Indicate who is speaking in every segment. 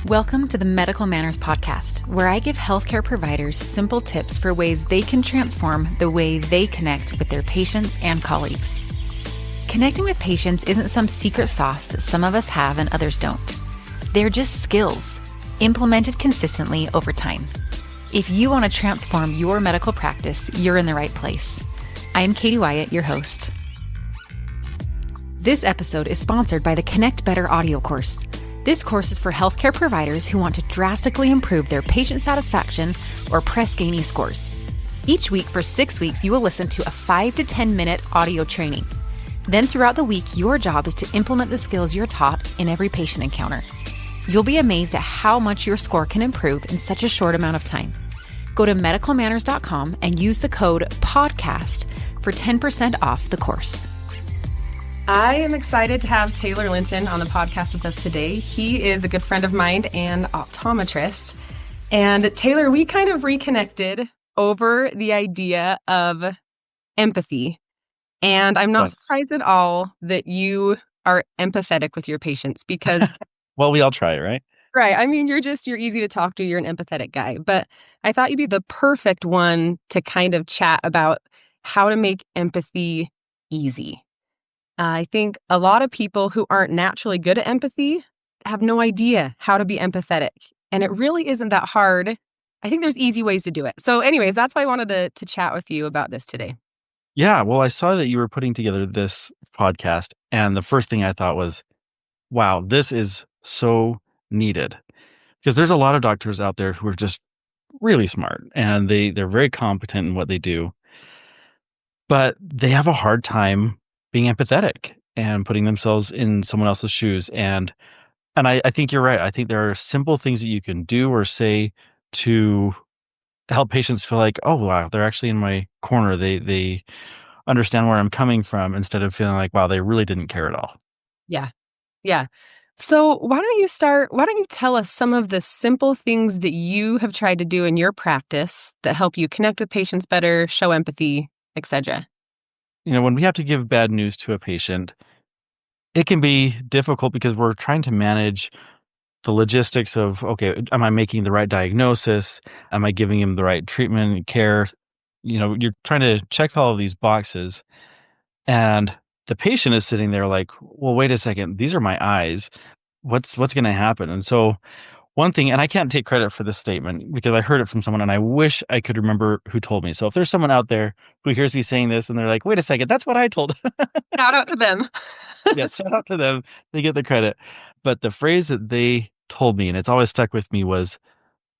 Speaker 1: Welcome to the Medical Manners Podcast, where I give healthcare providers simple tips for ways they can transform the way they connect with their patients and colleagues. Connecting with patients isn't some secret sauce that some of us have and others don't. They're just skills, implemented consistently over time. If you want to transform your medical practice, you're in the right place. I am Katie Wyatt, your host. This episode is sponsored by the Connect Better audio course. This course is for healthcare providers who want to drastically improve their patient satisfaction or press Gini scores. Each week for 6 weeks, you will listen to a 5 to 10 minute audio training. Then throughout the week, your job is to implement the skills you're taught in every patient encounter. You'll be amazed at how much your score can improve in such a short amount of time. Go to medicalmanners.com and use the code PODCAST for 10% off the course.
Speaker 2: I am excited to have Taylor Linton on the podcast with us today. He is a good friend of mine and optometrist. And Taylor, we kind of reconnected over the idea of empathy. And I'm not surprised at all that you are empathetic with your patients because...
Speaker 3: Well, we all try, right?
Speaker 2: Right. I mean, you're easy to talk to. You're an empathetic guy. But I thought you'd be the perfect one to kind of chat about how to make empathy easy. I think a lot of people who aren't naturally good at empathy have no idea how to be empathetic. And it really isn't that hard. I think there's easy ways to do it. So anyways, that's why I wanted to chat with you about this today.
Speaker 3: Yeah, well, I saw that you were putting together this podcast. And the first thing I thought was, wow, this is so needed. Because there's a lot of doctors out there who are just really smart and they're very competent in what they do. But they have a hard time being empathetic and putting themselves in someone else's shoes. And I think you're right. I think there are simple things that you can do or say to help patients feel like, oh, wow, they're actually in my corner. They understand where I'm coming from instead of feeling like, wow, they really didn't care at all.
Speaker 2: Yeah. Yeah. So why don't you tell us some of the simple things that you have tried to do in your practice that help you connect with patients better, show empathy, etc.?
Speaker 3: When we have to give bad news to a patient, it can be difficult because we're trying to manage the logistics of, okay, am I making the right diagnosis? Am I giving him the right treatment and care? You're trying to check all of these boxes. And the patient is sitting there like, well, wait a second, these are my eyes. What's going to happen? And so one thing, and I can't take credit for this statement because I heard it from someone and I wish I could remember who told me. So if there's someone out there who hears me saying this and they're like, wait a second, that's what I told.
Speaker 2: Shout out to them.
Speaker 3: Yes, shout out to them. They get the credit. But the phrase that they told me, and it's always stuck with me, was,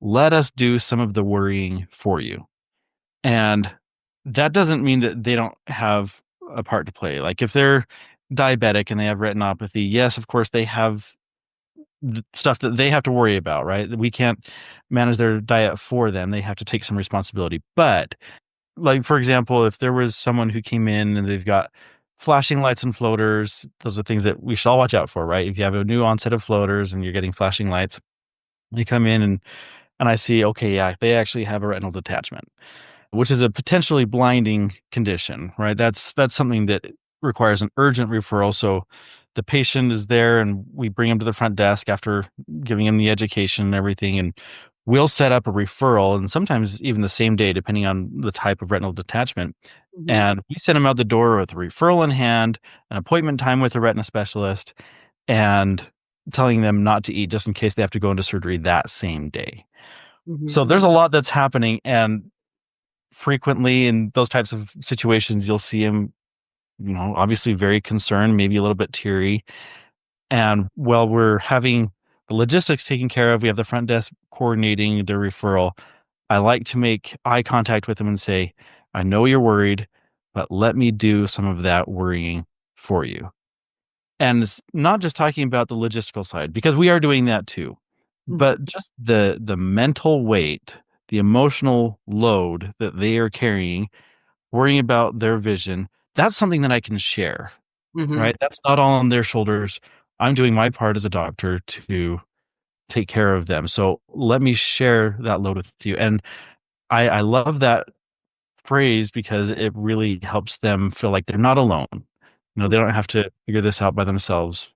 Speaker 3: let us do some of the worrying for you. And that doesn't mean that they don't have a part to play. Like if they're diabetic and they have retinopathy, yes, of course, they have stuff that they have to worry about, right? We can't manage their diet for them. They have to take some responsibility. But like, for example, if there was someone who came in and they've got flashing lights and floaters, those are things that we should all watch out for, right? If you have a new onset of floaters and you're getting flashing lights, you come in and I see, okay, yeah, they actually have a retinal detachment, which is a potentially blinding condition, right? That's something that requires an urgent referral. So the patient is there and we bring them to the front desk after giving them the education and everything. And we'll set up a referral and sometimes even the same day, depending on the type of retinal detachment. Mm-hmm. And we send them out the door with a referral in hand, an appointment time with a retina specialist, and telling them not to eat just in case they have to go into surgery that same day. Mm-hmm. So there's a lot that's happening. And frequently in those types of situations, you'll see them, obviously very concerned, maybe a little bit teary. And while we're having the logistics taken care of, we have the front desk coordinating the referral. I like to make eye contact with them and say, I know you're worried, but let me do some of that worrying for you. And it's not just talking about the logistical side, because we are doing that too, but just the mental weight, the emotional load that they are carrying, worrying about their vision. That's something that I can share, right? That's not all on their shoulders. I'm doing my part as a doctor to take care of them. So let me share that load with you. And I love that phrase because it really helps them feel like they're not alone. They don't have to figure this out by themselves.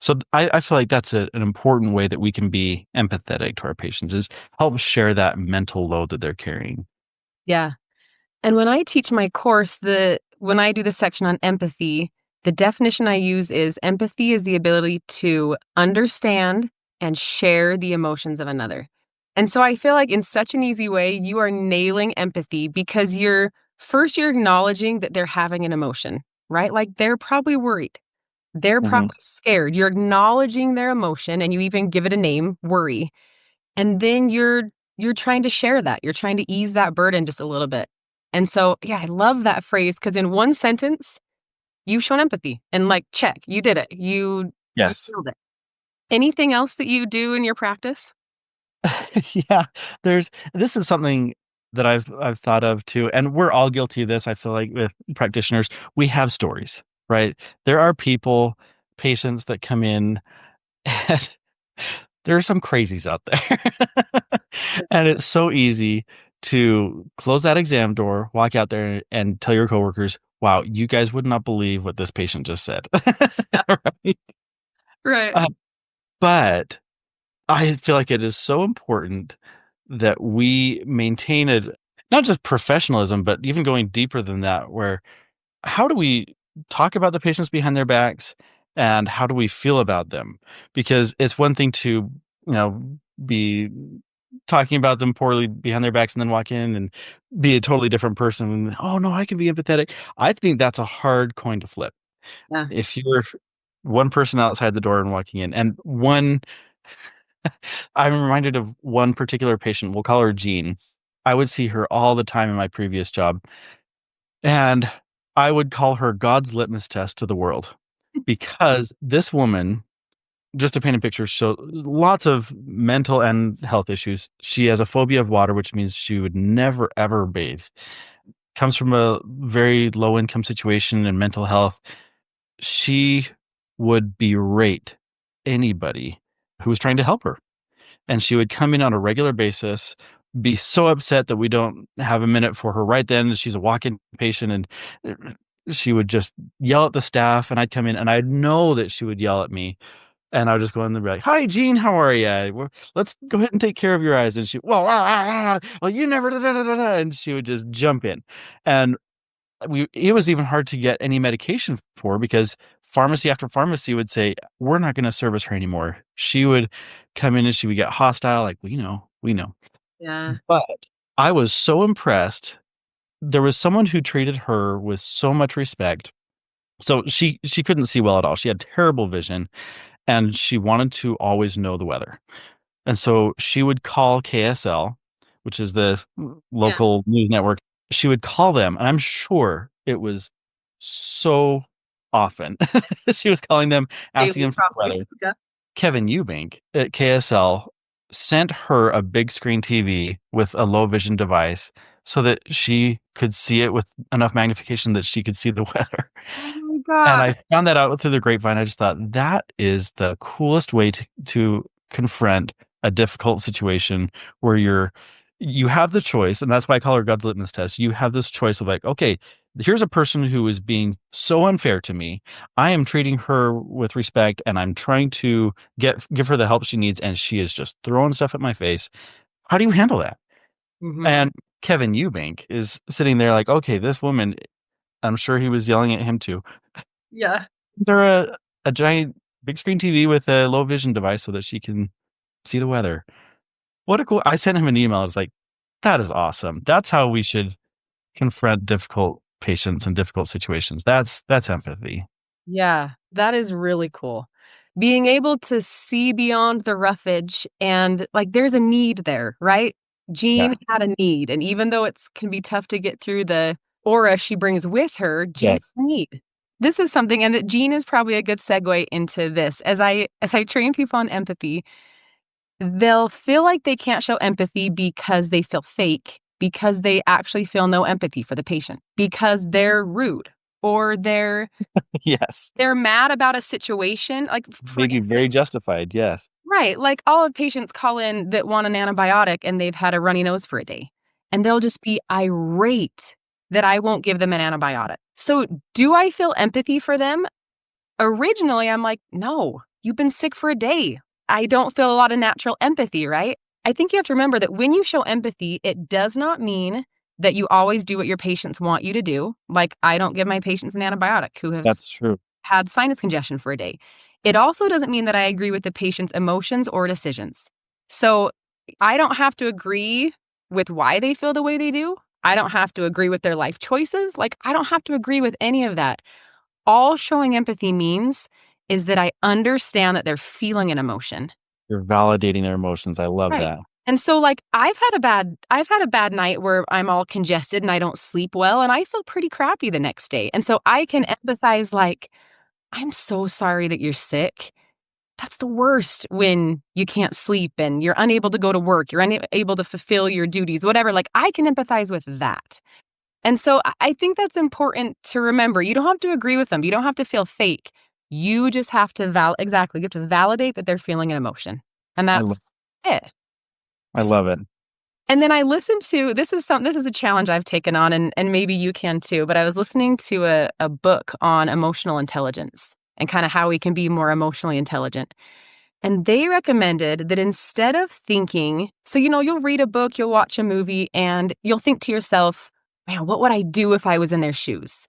Speaker 3: So I feel like that's an important way that we can be empathetic to our patients is help share that mental load that they're carrying.
Speaker 2: Yeah. And when I teach my course, when I do the section on empathy, the definition I use is empathy is the ability to understand and share the emotions of another. And so I feel like in such an easy way, you are nailing empathy because you're acknowledging that they're having an emotion, right? Like they're probably worried. They're
Speaker 3: Hmm.
Speaker 2: probably scared. You're acknowledging their emotion and you even give it a name, worry. And then you're trying to share that. You're trying to ease that burden just a little bit. And so, yeah, I love that phrase because in one sentence, you've shown empathy and like, check, you did it. You
Speaker 3: Yes.
Speaker 2: nailed it. Anything else that you do in your practice?
Speaker 3: Yeah, this is something that I've thought of too, and we're all guilty of this. I feel like with practitioners, we have stories, right? There are patients that come in, and there are some crazies out there, and it's so easy to close that exam door, walk out there, and tell your coworkers, "Wow, you guys would not believe what this patient just said." Right?
Speaker 2: Right.
Speaker 3: Uh, but I feel like it is so important that we maintain it, not just professionalism, but even going deeper than that, where how do we talk about the patients behind their backs and how do we feel about them? Because it's one thing to, be talking about them poorly behind their backs and then walk in and be a totally different person. Oh no, I can be empathetic. I think that's a hard coin to flip.
Speaker 2: Yeah.
Speaker 3: If you're one person outside the door and walking in, and I'm reminded of one particular patient. We'll call her Jean. I would see her all the time in my previous job, and I would call her God's litmus test to the world because this woman, just to paint a picture, so lots of mental and health issues. She has a phobia of water, which means she would never ever bathe. Comes from a very low income situation and mental health. She would berate anybody who was trying to help her. And she would come in on a regular basis, be so upset that we don't have a minute for her right then. She's a walk-in patient, and she would just yell at the staff, and I'd come in, and I'd know that she would yell at me, and I would just go in there and be like, "Hi, Jean, how are you? Let's go ahead and take care of your eyes." And she, well, you never, da, da, da, da, da," and she would just jump in, and it was even hard to get any medication for because pharmacy after pharmacy would say, "We're not going to service her anymore." She would come in and she would get hostile, like, we know.
Speaker 2: Yeah.
Speaker 3: But I was so impressed. There was someone who treated her with so much respect. So she couldn't see well at all. She had terrible vision and she wanted to always know the weather. And so she would call KSL, which is the
Speaker 2: Yeah.
Speaker 3: local news network. She would call them, and I'm sure it was so often. She was calling them, asking
Speaker 2: Daily,
Speaker 3: them for the
Speaker 2: probably.
Speaker 3: weather.
Speaker 2: Yeah.
Speaker 3: Kevin Eubank at KSL sent her a big screen TV with a low vision device so that she could see it with enough magnification that she could see the weather.
Speaker 2: Oh my
Speaker 3: And
Speaker 2: God.
Speaker 3: I found that out through the grapevine. I just thought that is the coolest way to confront a difficult situation where you have the choice, and that's why I call her God's litmus test. You have this choice of like, okay, here's a person who is being so unfair to me. I am treating her with respect, and I'm trying to give her the help she needs, and she is just throwing stuff at my face. How do you handle that?
Speaker 2: Hmm.
Speaker 3: And Kevin Eubank is sitting there like, okay, this woman, I'm sure he was yelling at him too.
Speaker 2: Yeah.
Speaker 3: They're a giant big screen TV with a low vision device so that she can see the weather. What a cool I sent him an email. I was like, "That is awesome. That's how we should confront difficult patients and difficult situations. That's empathy."
Speaker 2: Yeah, that is really cool. Being able to see beyond the roughage and like there's a need there, right?
Speaker 3: Yeah.
Speaker 2: Jean had a need, and even though it's can be tough to get through the aura she brings with her, Jean has
Speaker 3: Yes.
Speaker 2: a need. This is something, and that Jean is probably a good segue into this. As I train people on empathy, they'll feel like they can't show empathy because they feel fake, because they actually feel no empathy for the patient, because they're rude or
Speaker 3: Yes.
Speaker 2: they're mad about a situation, like, for
Speaker 3: Maybe
Speaker 2: instance.
Speaker 3: very justified. Yes.
Speaker 2: Right, like, all of patients call in that want an antibiotic, and they've had a runny nose for a day, and they'll just be irate that I won't give them an antibiotic. So, do I feel empathy for them? Originally, I'm like, "No." you've been sick for a day. I don't feel a lot of natural empathy, right? I think you have to remember that when you show empathy, it does not mean that you always do what your patients want you to do. Like, I don't give my patients an antibiotic who have
Speaker 3: That's true.
Speaker 2: had sinus congestion for a day. It also doesn't mean that I agree with the patient's emotions or decisions. So I don't have to agree with why they feel the way they do. I don't have to agree with their life choices. Like, I don't have to agree with any of that. All showing empathy means is that I understand that they're feeling an emotion.
Speaker 3: You're validating their emotions. I love
Speaker 2: Right.
Speaker 3: that.
Speaker 2: And so, like, I've had a bad night where I'm all congested and I don't sleep well and I feel pretty crappy the next day. And so I can empathize, like, I'm so sorry that you're sick. That's the worst when you can't sleep and you're unable to go to work, you're unable to fulfill your duties, whatever. Like, I can empathize with that. And so I think that's important to remember. You don't have to agree with them. You don't have to feel fake. You just have to you have to validate that they're feeling an emotion. And
Speaker 3: I
Speaker 2: that's it.
Speaker 3: love it.
Speaker 2: And then I listened to, this is a challenge I've taken on, and maybe you can too, but I was listening to a book on emotional intelligence and kind of how we can be more emotionally intelligent. And they recommended that instead of thinking, so, you'll read a book, you'll watch a movie, and you'll think to yourself, man, what would I do if I was in their shoes?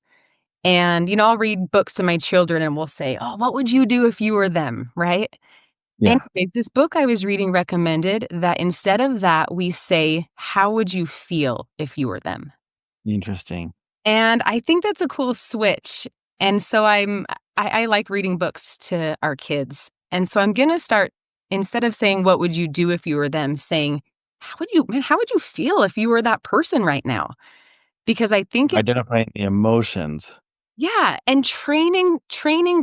Speaker 2: And, I'll read books to my children and we'll say, oh, what would you do if you were them, right?
Speaker 3: Yeah.
Speaker 2: Anyway, this book I was reading recommended that instead of that, we say, how would you feel if you were them?
Speaker 3: Interesting.
Speaker 2: And I think that's a cool switch. And so I like reading books to our kids. And so I'm going to start, instead of saying, what would you do if you were them, saying, how would you feel if you were that person right now? Because I think
Speaker 3: Identifying the emotions.
Speaker 2: yeah, and training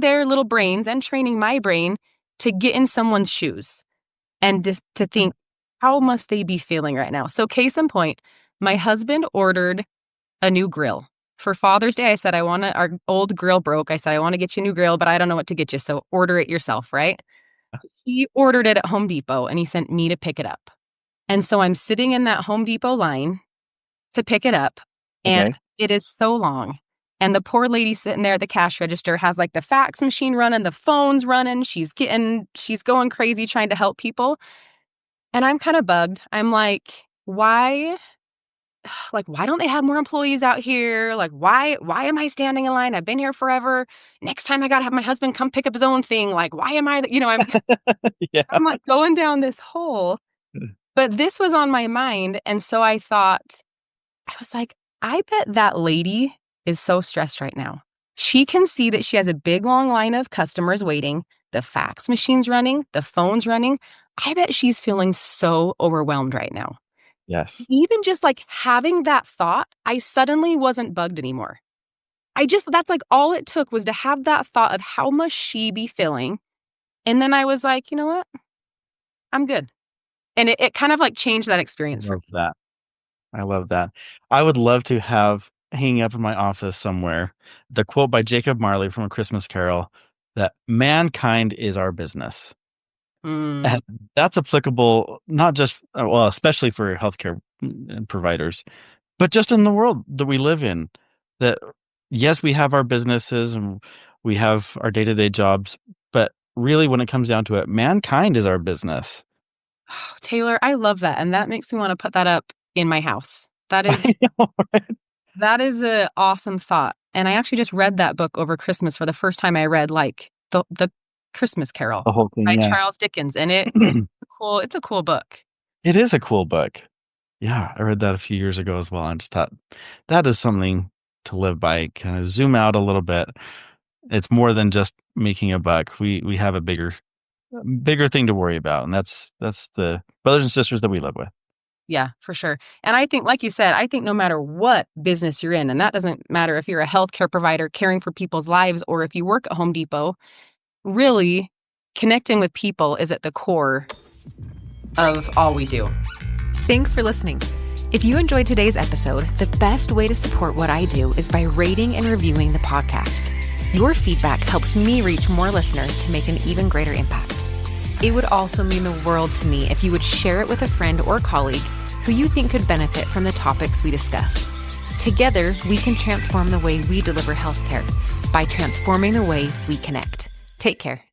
Speaker 2: their little brains and training my brain to get in someone's shoes and to think, how must they be feeling right now? So case in point, my husband ordered a new grill. For Father's Day, I said, our old grill broke. I said, I want to get you a new grill, but I don't know what to get you, so order it yourself, right? He ordered it at Home Depot, and he sent me to pick it up. And so I'm sitting in that Home Depot line to pick it up, and it is so long. And the poor lady sitting there at the cash register has like the fax machine running, the phone's running. She's going crazy trying to help people. And I'm kind of bugged. I'm like, why don't they have more employees out here? Like, why am I standing in line? I've been here forever. Next time I got to have my husband come pick up his own thing. Like, why am I,
Speaker 3: Yeah.
Speaker 2: I'm like going down this hole. But this was on my mind. And so I was like, I bet that lady is so stressed right now. She can see that she has a big, long line of customers waiting. The fax machine's running, the phone's running. I bet she's feeling so overwhelmed right now.
Speaker 3: Yes.
Speaker 2: Even just like having that thought, I suddenly wasn't bugged anymore. That's like all it took was to have that thought of how must she be feeling. And then I was like, you know what? I'm good. And it kind of like changed that experience for me.
Speaker 3: I love that. I would love to have hanging up in my office somewhere the quote by Jacob Marley from A Christmas Carol that mankind is our business. And that's applicable not just, especially for healthcare providers, but just in the world that we live in. That, yes, we have our businesses and we have our day-to-day jobs, but really when it comes down to it, mankind is our business.
Speaker 2: Oh, Taylor, I love that. And that makes me want to put that up in my house. That is an awesome thought. And I actually just read that book over Christmas for the first time. I read like the Christmas Carol
Speaker 3: The whole thing,
Speaker 2: by Charles Dickens. And it's a cool book.
Speaker 3: It is a cool book. Yeah, I read that a few years ago as well. I just thought that is something to live by. Kind of zoom out a little bit. It's more than just making a buck. We have a bigger thing to worry about, and that's the brothers and sisters that we live with.
Speaker 2: Yeah, for sure. And I think, like you said, I think no matter what business you're in, and that doesn't matter if you're a healthcare provider caring for people's lives or if you work at Home Depot, really connecting with people is at the core of all we do.
Speaker 1: Thanks for listening. If you enjoyed today's episode, the best way to support what I do is by rating and reviewing the podcast. Your feedback helps me reach more listeners to make an even greater impact. It would also mean the world to me if you would share it with a friend or colleague who you think could benefit from the topics we discuss. Together, we can transform the way we deliver healthcare by transforming the way we connect. Take care.